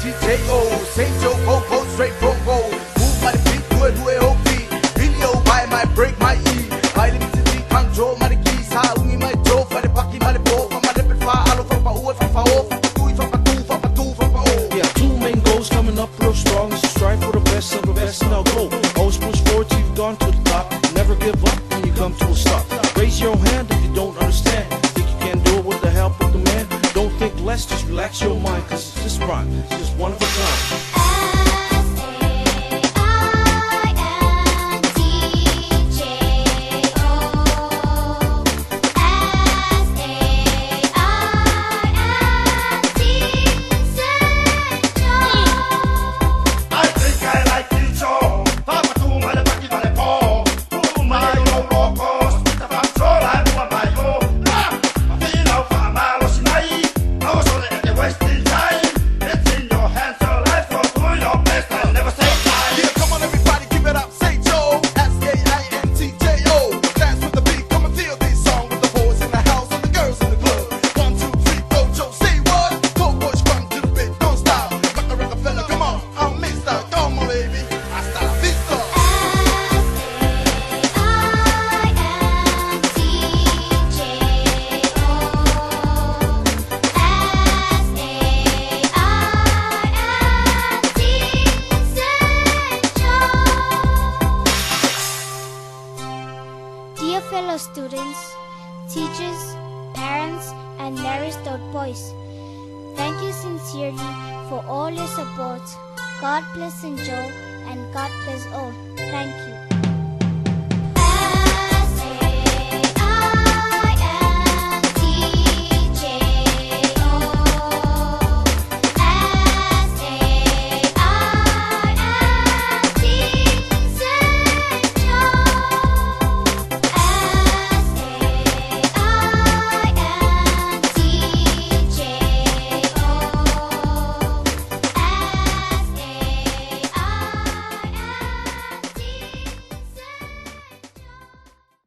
S-A-I-N-T-J-O, Saint Joe, go straight from go. Move my feet, do it, O-P. Video, buy my break my E. Buy limited D, control my key. Sa ungi my Joe, fa de paki, ma de bo. Fa ma de pet fa, alo fa pa uwe, fa fa o. Fa pa tui, fa pa tu, fa pa tu, fa pa o. Yeah, two main goals coming up real strong is to strive for the best of the best. Now go, always push forward till you've gone to the top. Never give up when you come to a stop. Raise your hand if you don't understand. Think you can do it with the help of the man? Don't think less, just relax your mind, cause it's just rhyme, it's just one of a kind. Dear fellow students, teachers, parents, and Mary's Boys, thank you sincerely for all your support. God bless St. Joe and God bless all. Thank you.